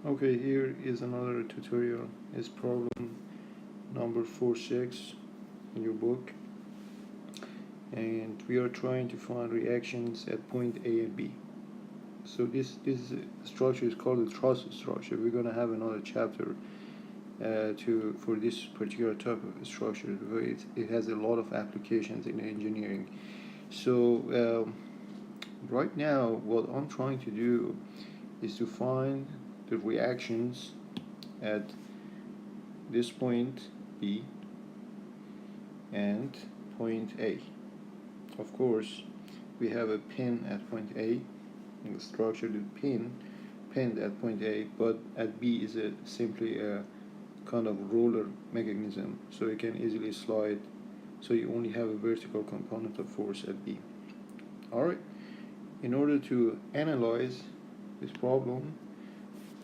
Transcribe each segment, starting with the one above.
Okay, here is another tutorial. It's problem number 46 in your book, and we are trying to find reactions at point A and B. So this structure is called the truss structure. We're gonna have another chapter for this particular type of structure. It has a lot of applications in engineering. So right now, what I'm trying to do is to find the reactions at this point B and point A. Of course, we have a pin at point A, and the structure the pinned at point A, but at B is simply a kind of roller mechanism, so you can easily slide, so you only have a vertical component of force at B. Alright, in order to analyze this problem,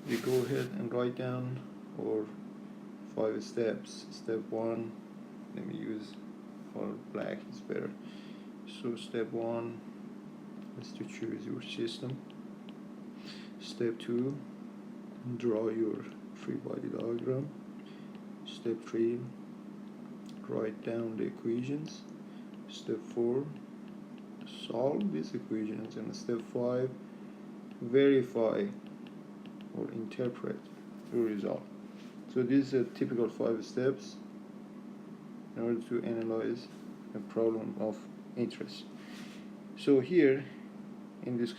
we go ahead and write down our 5 steps. Step 1, let me use color black, it's better. So step 1 is to choose your system. Step 2, draw your free body diagram. Step 3, write down the equations. Step 4, solve these equations. And step 5, verify or interpret your result. So these are typical 5 steps in order to analyze a problem of interest. So here in this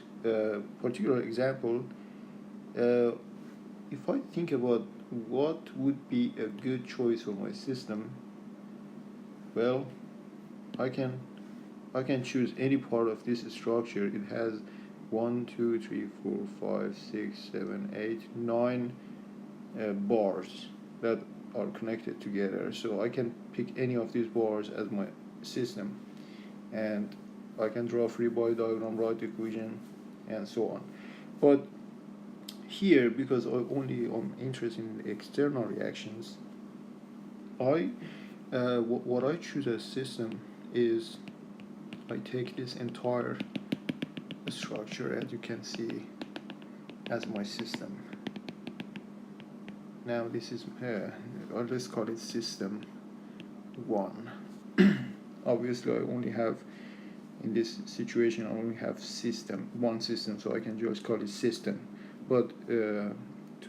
particular example, if I think about what would be a good choice for my system, well, I can choose any part of this structure. It has 1, 2, 3, 4, 5, 6, 7, 8, 9 bars that are connected together. So I can pick any of these bars as my system, and I can draw a free body diagram, write the equation, and so on. But here, because I'm interested in the external reactions, what I choose as system is I take this entire structure, as you can see, as my system. Now this is let's call it system 1. Obviously I only have, in this situation, I only have one system, so I can just call it system. But to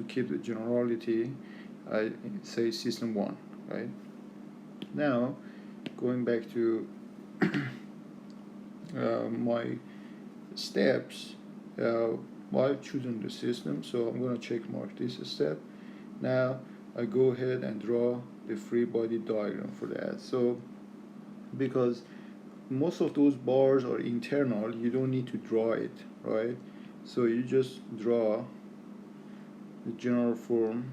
keep the generality, I say system 1, right? Now, going back to my steps, I've chosen the system, so I'm going to check mark this step. Now I go ahead and draw the free body diagram for that. So because most of those bars are internal, you don't need to draw it, right? So you just draw the general form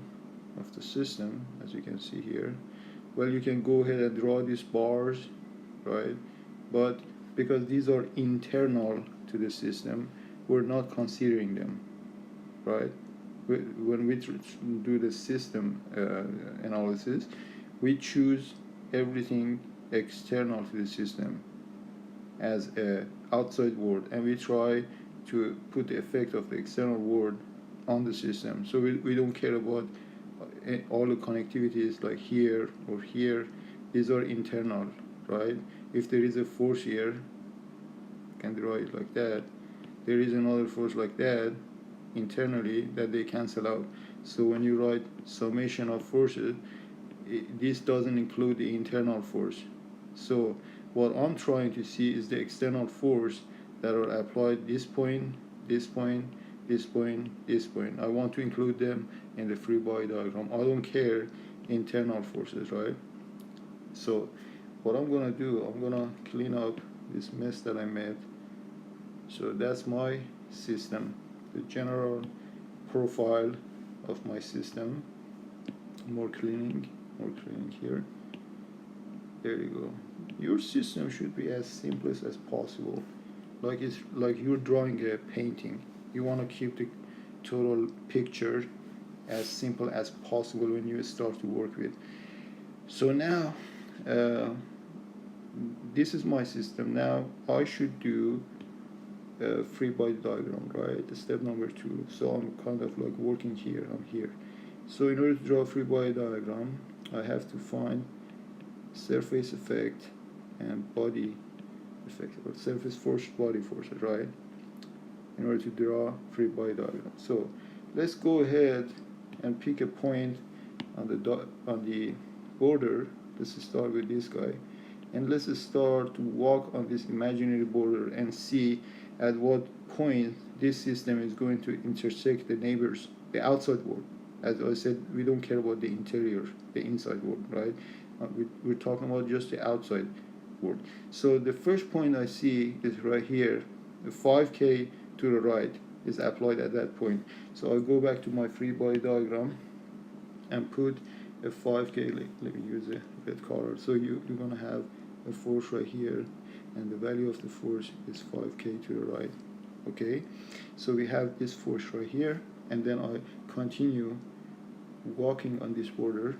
of the system, as you can see here. Well, you can go ahead and draw these bars, right? But because these are internal to the system, we're not considering them, right? When we do the system analysis, we choose everything external to the system as a outside word, and we try to put the effect of the external word on the system. So we don't care about all the connectivities like here or here. These are internal, right? If there is a force here, you can draw it like that. There is another force like that internally that they cancel out. So when you write summation of forces, this doesn't include the internal force. So what I'm trying to see is the external force that are applied this point, this point, this point, this point. I want to include them in the free body diagram. I don't care internal forces, right? So what I'm gonna do, I'm gonna clean up this mess that I made. So that's my system, the general profile of my system. More cleaning here. There you go. Your system should be as simple as possible. Like it's like you're drawing a painting. You want to keep the total picture as simple as possible when you start to work with. So now, this is my system. Now I should do free body diagram, right? Step number 2. So I'm kind of like working here, I'm here. So in order to draw a free body diagram, I have to find surface effect and body effect, or surface force, body forces, right? In order to draw free body diagram. So let's go ahead and pick a point on the border. Let's start with this guy, and let's start to walk on this imaginary border and see at what point this system is going to intersect the neighbors, the outside world. As I said, we don't care about the interior, the inside world, right? We're talking about just the outside world. So the first point I see is right here. The 5K to the right is applied at that point. So I go back to my free body diagram and put a 5K, let me use a red color. So you're gonna have a force right here, and the value of the force is 5K to the right. Okay, so we have this force right here, and then I continue walking on this border.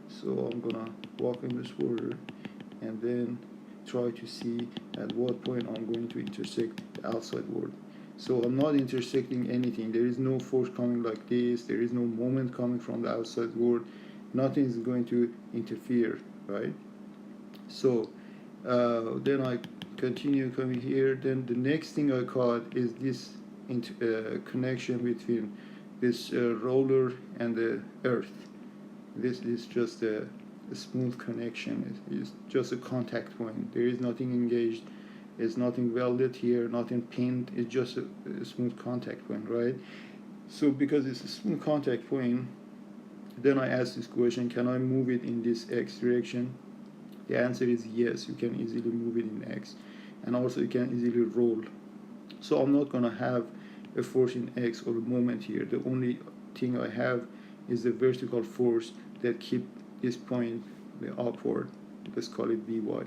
So I'm gonna walk on this border and then try to see at what point I'm going to intersect the outside world. So I'm not intersecting anything. There is no force coming like this. There is no moment coming from the outside world. Nothing is going to interfere, right? So then I continue coming here. Then the next thing I caught is this connection between this roller and the earth. This is just a smooth connection. It's just a contact point. There is nothing engaged. There's nothing welded here, nothing pinned. It's just a smooth contact point, right? So because it's a smooth contact point, then I ask this question, can I move it in this x direction? The answer is yes, you can easily move it in x. And also you can easily roll. So I'm not going to have a force in x or a moment here. The only thing I have is the vertical force that keep this point upward. Let's call it Vy.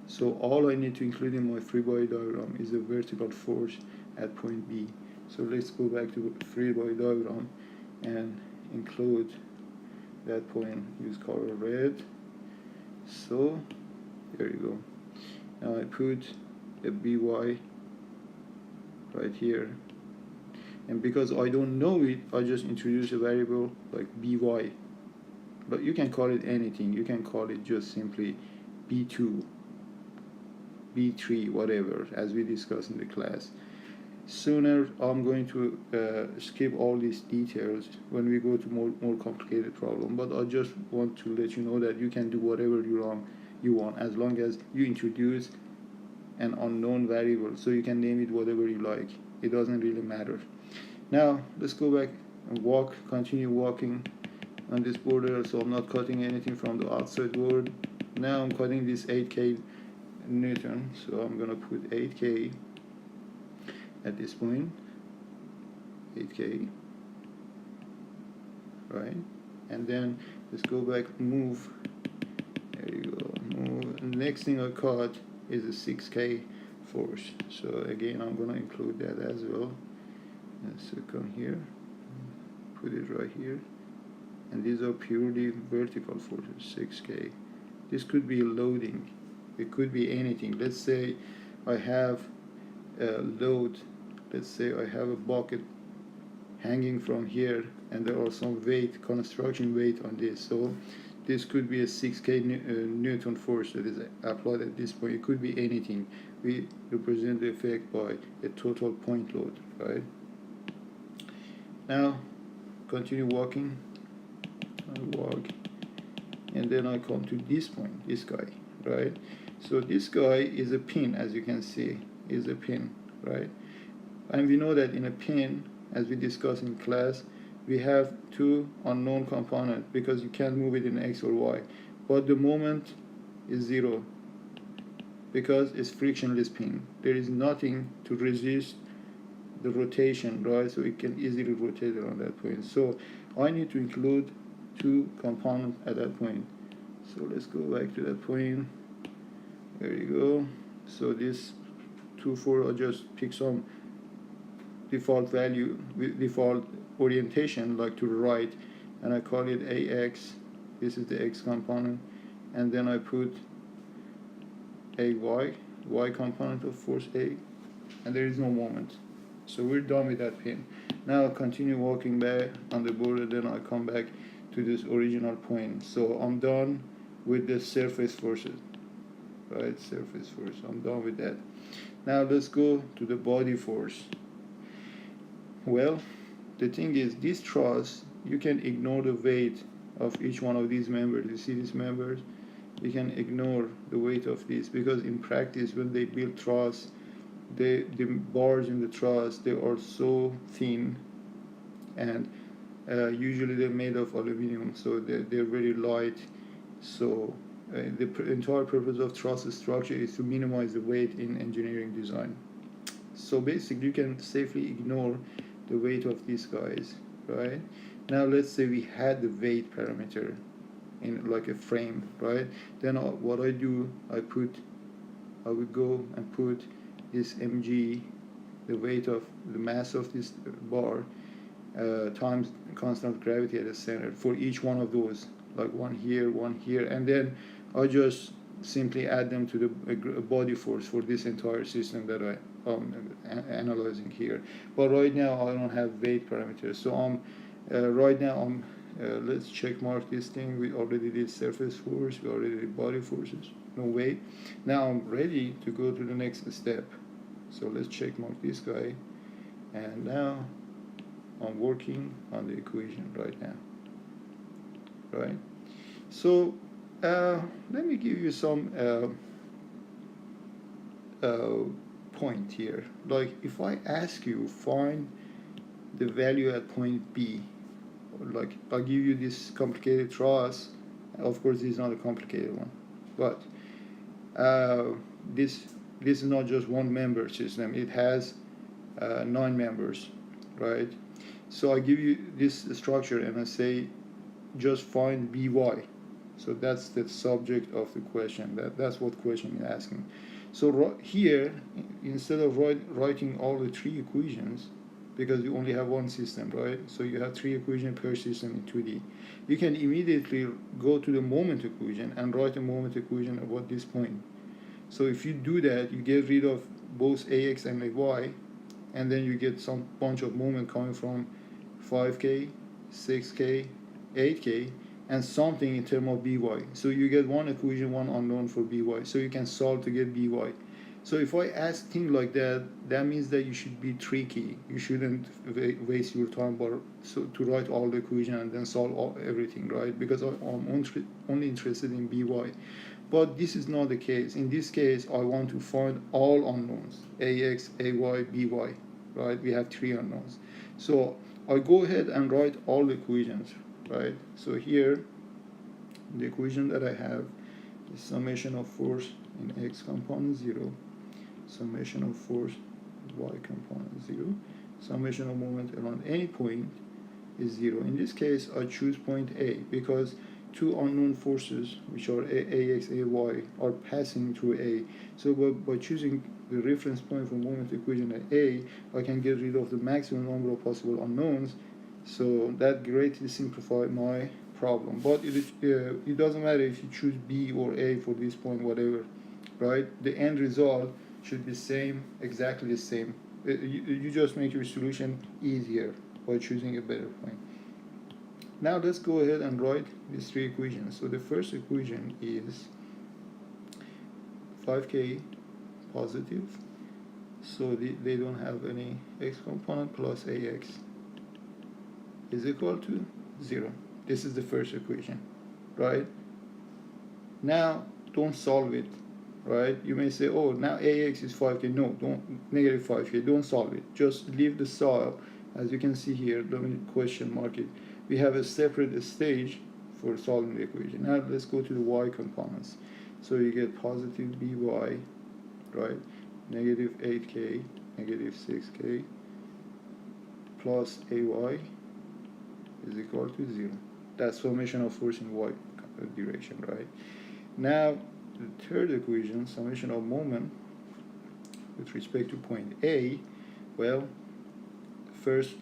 So all I need to include in my free body diagram is the vertical force at point B. So let's go back to free body diagram and include that point. Use color red. So there you go. Now I put a By right here, and because I don't know it, I just introduce a variable like By, but you can call it anything. You can call it just simply B2, B3, whatever, as we discussed in the class. Sooner I'm going to skip all these details when we go to more complicated problem, but I just want to let you know that you can do whatever you want as long as you introduce an unknown variable, so you can name it whatever you like. It doesn't really matter. Now let's go back and continue walking on this border. So I'm not cutting anything from the outside world. Now I'm cutting this 8K Newton, so I'm gonna put 8K at this point, 8K, right? And then let's go back, move, there you go, move. And the next thing I caught is a 6K force. So again, I'm gonna include that as well. So come here, put it right here, and these are purely vertical forces, 6K. This could be loading, it could be anything. Let's say I have a load, let's say I have a bucket hanging from here, and there are some weight, construction weight on this. So this could be a 6K Newton force that is applied at this point. It could be anything. We represent the effect by a total point load, right? Now continue walking. I walk, and then I come to this point, this guy, right? So this guy is a pin, as you can see, is a pin, right? And we know that in a pin, as we discussed in class, we have two unknown components because you can't move it in x or y, but the moment is 0 because it's frictionless pin. There is nothing to resist the rotation, right? So it can easily rotate around that point. So I need to include two components at that point. So let's go back to that point. There you go. So this 2, 4, I just pick some default value with default orientation, like to the right, and I call it AX. This is the X component, and then I put a Y component of force A, and there is no moment. So we're done with that pin. Now I'll continue walking back on the board, and then I come back to this original point. So I'm done with the surface forces, right? Surface force, I'm done with that. Now let's go to the body force. Well, the thing is, this truss, you can ignore the weight of each one of these members. You see these members? You can ignore the weight of these, because in practice, when they build truss, the bars in the truss, they are so thin, and usually they're made of aluminum, so they're very light. So the entire purpose of truss structure is to minimize the weight in engineering design. So basically, you can safely ignore the weight of these guys, right? Now let's say we had the weight parameter in like a frame, right? Then what I do, I would go and put this mg, the weight of the mass of this bar, times constant of gravity at the center for each one of those, like one here, and then I just simply add them to the body force for this entire system that I'm analyzing here. But right now I don't have weight parameters, so right now let's check mark this thing. We already did surface force, we already did body forces, no weight. Now I'm ready to go to the next step. So let's check mark this guy, and now I'm working on the equation right now, right? So let me give you some point here. Like if I ask you find the value at point B, like I'll give you this complicated truss. Of course, this is not a complicated one, but this is not just one member system. It has 9 members, right? So I give you this structure and I say just find by. So that's the subject of the question. That's what question you're asking. So here, instead of writing all the 3 equations, because you only have one system, right? So you have 3 equations per system in 2D. You can immediately go to the moment equation and write a moment equation about this point. So if you do that, you get rid of both ax and ay, and then you get some bunch of moment coming from 5k, 6k, 8k, and something in terms of by. So you get one equation, one unknown for by. So you can solve to get by. So if I ask things like that, that means that you should be tricky. You shouldn't waste your time to write all the equation and then solve everything, right? Because I'm only interested in by. But this is not the case. In this case, I want to find all unknowns, ax, ay, by, right? We have 3 unknowns. So I go ahead and write all the equations, right? So here, the equation that I have is summation of force in x component 0, summation of force y component 0, summation of moment around any point is 0. In this case, I choose point A because 2 unknown forces, which are ax, ay, are passing through A. So by choosing the reference point for moment equation at A, I can get rid of the maximum number of possible unknowns. So that greatly simplifies my problem. But it doesn't matter if you choose B or A for this point, whatever, right? The end result should be same, exactly the same. You just make your solution easier by choosing a better point. Now let's go ahead and write these 3 equations. So the first equation is 5k positive, so they don't have any x component, plus ax is equal to 0. This is the first equation, right? Now don't solve it, right? You may say, oh, now ax is 5k. No, don't, negative 5k, don't solve it. Just leave the style. As you can see here, let me question mark it. We have a separate stage for solving the equation. Now let's go to the y components. So you get positive by, right? Negative 8k, negative 6k, plus ay is equal to 0. That's summation of force in y direction, right? Now the third equation, summation of moment with respect to point A, well, first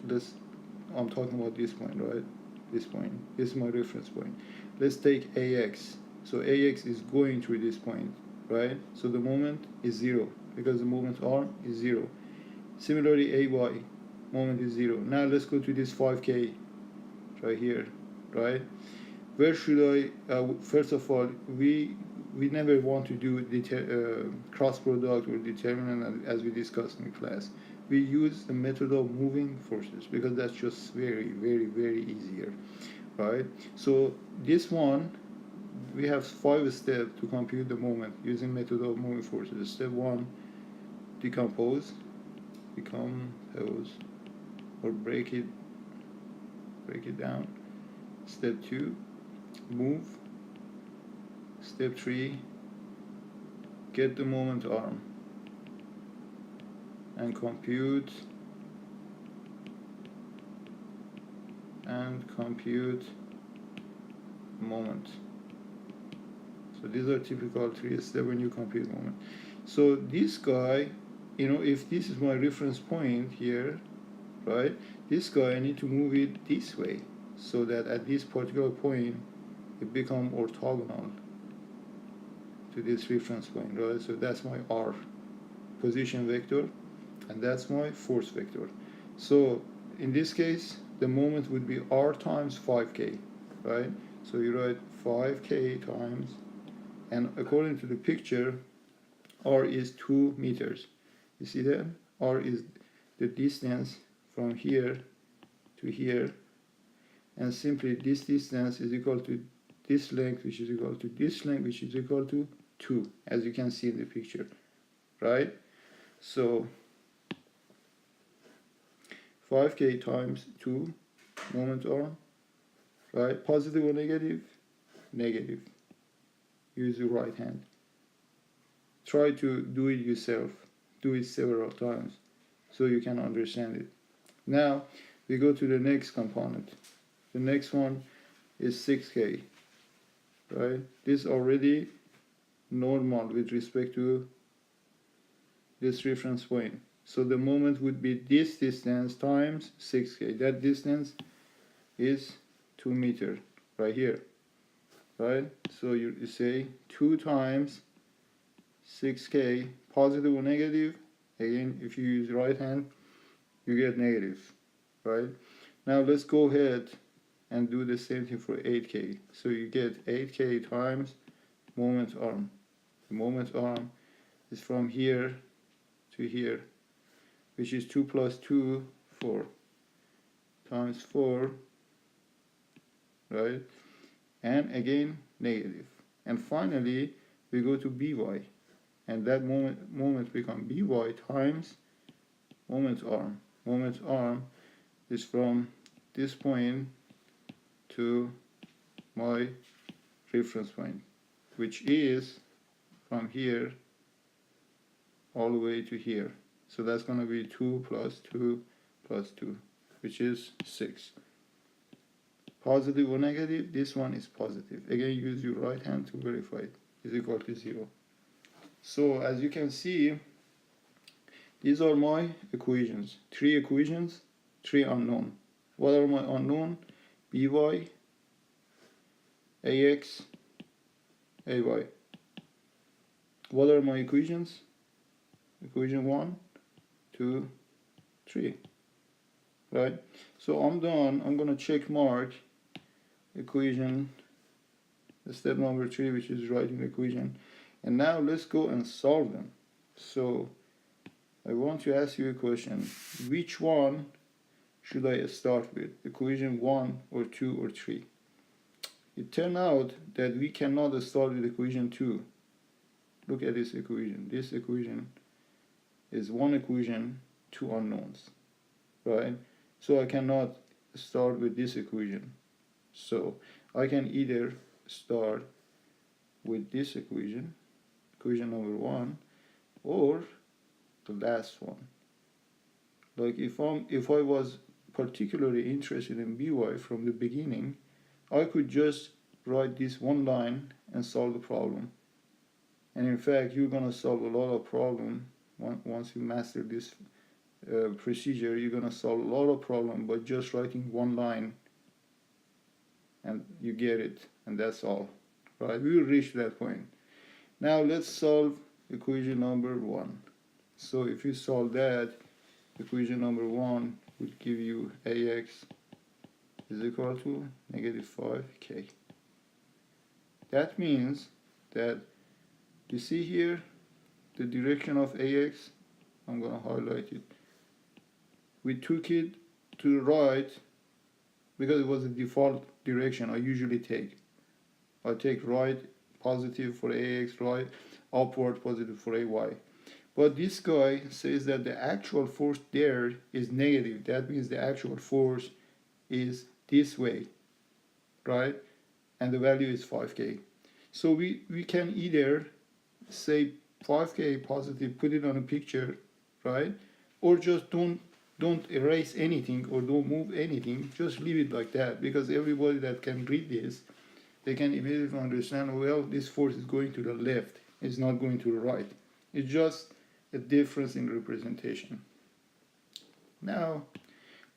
I'm talking about this point, right? This point. This is my reference point. Let's take ax. So ax is going through this point, right? So the moment is 0 because the moment arm is 0. Similarly, AY, moment is 0. Now let's go to this 5K right here, right? Where should I, first of all, we never want to do cross product or determinant as we discussed in class. We use the method of moving forces because that's just very, very, very easier, right? So this one, we have 5 steps to compute the moment using method of moving forces. Step 1, decompose, or break it down. Step 2, move. Step 3, get the moment arm and compute moment. So these are typical 3 steps when you compute moment. So this guy, if this is my reference point here, right, this guy I need to move it this way so that at this particular point it becomes orthogonal to this reference point, right? So that's my R position vector, and that's my force vector. So in this case, the moment would be R times 5K, right? So you write 5K times, and according to the picture, R is 2 meters. You see that? R is the distance from here to here, and simply this distance is equal to this length, which is equal to this length, which is equal to 2, as you can see in the picture, right? So 5K times 2 moment arm, right? Positive or negative? Negative. Use your right hand. Try to do it yourself. Do it several times so you can understand it. Now we go to the next component. The next one is 6K, right? This already normal with respect to this reference point. So the moment would be this distance times 6K. That distance is 2 meters right here, right? So you say 2 times 6K, positive or negative. Again, if you use right hand, you get negative, right? Now let's go ahead and do the same thing for 8K. So you get 8K times moment arm. The moment arm is from here to here, which is 2 plus 2, 4, times 4, right? And again, negative. And finally, we go to By, and that moment becomes By times moment arm. Moment arm is from this point to my reference point, which is from here all the way to here. So that's going to be 2 plus 2 plus 2, which is 6. Positive or negative? This one is positive. Again, use your right hand to verify it. Is equal to 0. So as you can see, these are my equations. 3 equations, 3 unknown. What are my unknown? By, Ax, Ay. What are my equations? Equation 1, 2, 3. Right? So I'm done. I'm going to check mark equation, step number 3, which is writing the equation. And now let's go and solve them. So I want to ask you a question. Which one should I start with? Equation 1 or 2 or 3? It turned out that we cannot start with equation 2. Look at this equation. This equation is one equation, 2 unknowns, right? So I cannot start with this equation. So I can either start with this equation, equation number 1, or the last one. Like if I was particularly interested in By from the beginning, I could just write this one line and solve the problem. And in fact, you're gonna solve a lot of problem once you master this procedure. You're gonna solve a lot of problem by just writing one line, and you get it, and that's all. Right? We will reach that point. Now let's solve equation number 1. So if you solve that, equation number 1 would give you ax is equal to negative 5k. That means that you see here the direction of ax, I'm going to highlight it. We took it to the right because it was the default direction I usually take. I take right positive for ax, right upward positive for ay. But this guy says that the actual force there is negative. That means the actual force is this way, right? And the value is 5k. So we can either say 5k positive, put it on a picture, right? Or just don't erase anything or don't move anything, just leave it like that, because everybody that can read this, they can immediately understand, well, this force is going to the left, it's not going to the right. It's just a difference in representation. Now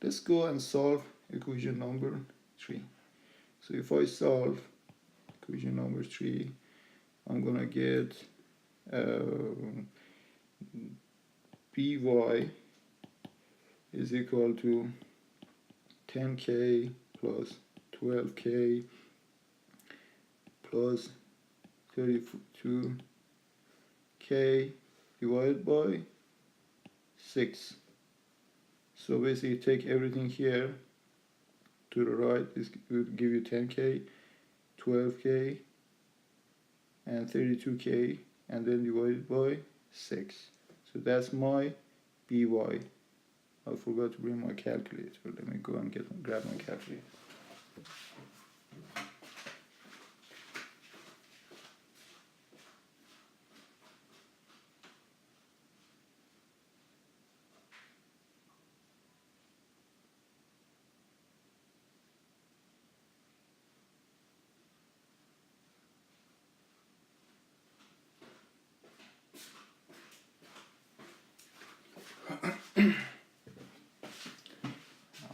let's go and solve equation number 3. So if I solve equation number 3, I'm gonna get by is equal to 10k plus 12k plus 32k divided by 6. So basically take everything here to the right, this will give you 10k, 12k and 32k, and then divided by 6. So that's my by. I forgot to bring my calculator. Let me go and grab my calculator.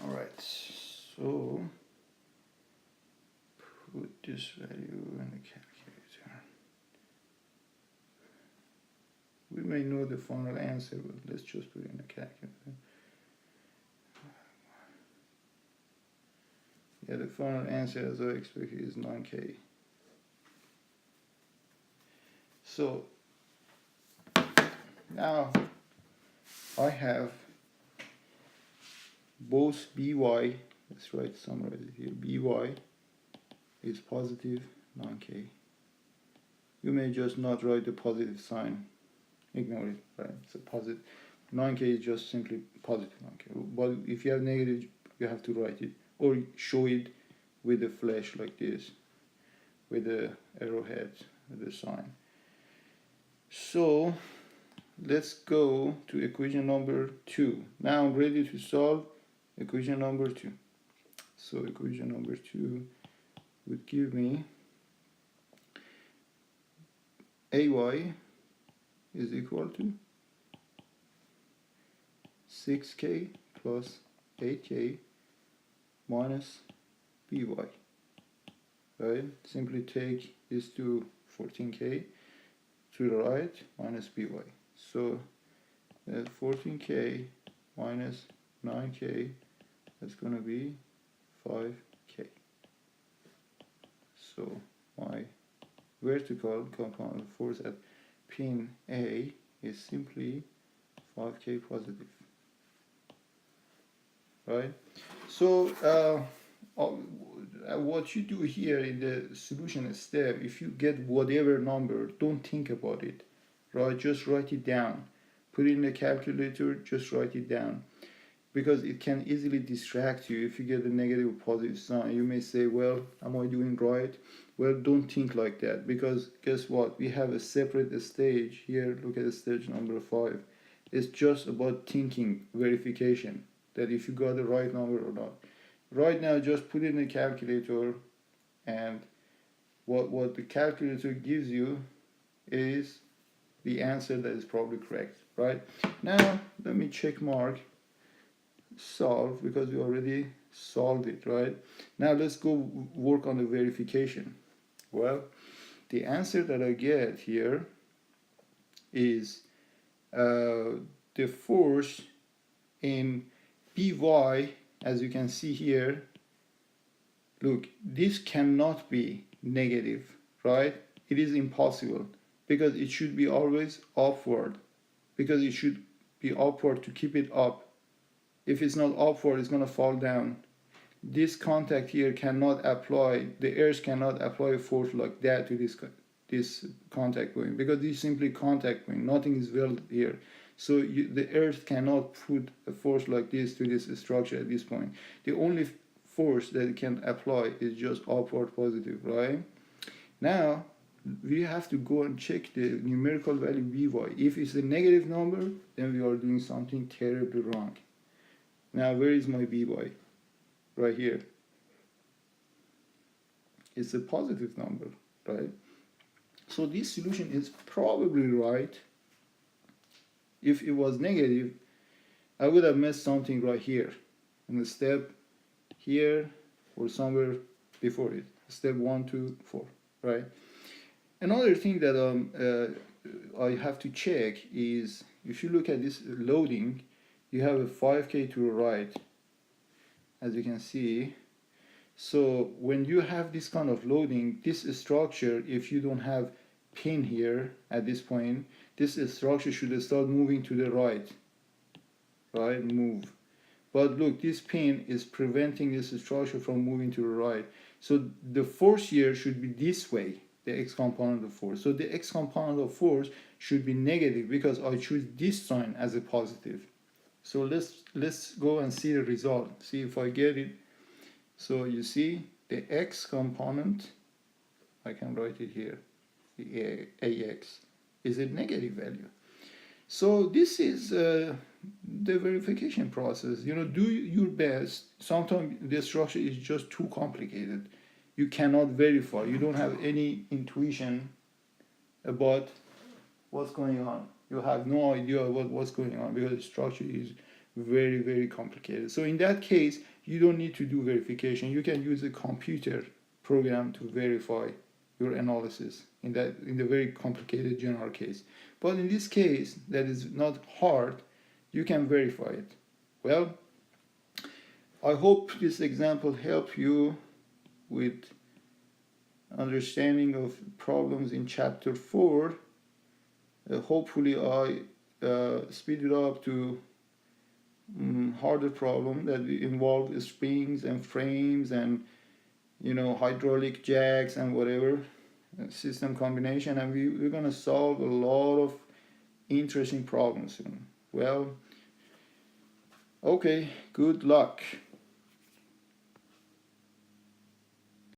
Alright, so put this value in the calculator. We may know the final answer, but let's just put it in the calculator. Yeah, the final answer, as I expected, is 9k. So now I have both by, let's summarize it here, by is positive 9k. You may just not write the positive sign, ignore it, right? It's a positive, 9k is just simply positive 9k. But if you have negative, you have to write it, or show it with a flash like this, with the arrowhead, with the sign. So let's go to equation number 2. Now I'm ready to solve equation number 2. So equation number 2 would give me ay is equal to 6k plus 8k minus by. Right? Simply take this to 14k to the right minus by. So 14k minus 9k, that's going to be 5k. So my vertical component force at pin A is simply 5k positive. Right? So what you do here in the solution step, if you get whatever number, don't think about it, right? Just write it down. Put it in the calculator, just write it down, because it can easily distract you. If you get a negative or positive sign, you may say, well, am I doing right? Well, don't think like that, because guess what? We have a separate stage here. Look at the stage number 5. It's just about thinking, verification, that if you got the right number or not. Right now, just put it in the calculator, and what the calculator gives you is the answer that is probably correct, right? Now, let me check mark solve, because we already solved it, right? Now let's go work on the verification. Well, the answer that I get here is the force in By, as you can see here, look, this cannot be negative, right? It is impossible, because it should be always upward, because it should be upward to keep it up. If it's not upward, it's going to fall down. This contact here cannot apply, the earth cannot apply a force like that to this contact point, because this is simply contact point, nothing is welded here. So the earth cannot put a force like this to this structure at this point. The only force that it can apply is just upward positive, right? Now we have to go and check the numerical value Vy. If it's a negative number, then we are doing something terribly wrong. Now where is my Vy? Right here. It's a positive number, right? So this solution is probably right. If it was negative, I would have missed something right here in the step here or somewhere before it. Step 1, 2, 4, right? Another thing that I have to check is, if you look at this loading, you have a 5K to the right, as you can see. So when you have this kind of loading, this structure, if you don't have pin here at this point, this structure should start moving to the right, move. But look, this pin is preventing this structure from moving to the right. So the force here should be this way, the x component of force. So the x component of force should be negative, because I choose this sign as a positive. So let's go and see the result, see if I get it. So you see the x component, I can write it here, the ax is a negative value. So this is the verification process. Do your best. Sometimes the structure is just too complicated. You cannot verify. You don't have any intuition about what's going on. You have no idea about what's going on, because the structure is very, very complicated. So in that case, you don't need to do verification. You can use a computer program to verify your analysis in the very complicated general case. But in this case, that is not hard, you can verify it. Well, I hope this example helped you with understanding of problems in chapter 4. Hopefully I speed it up to harder problem that involve springs and frames and hydraulic jacks and whatever system combination, and we're gonna solve a lot of interesting problems soon. Well, okay, good luck.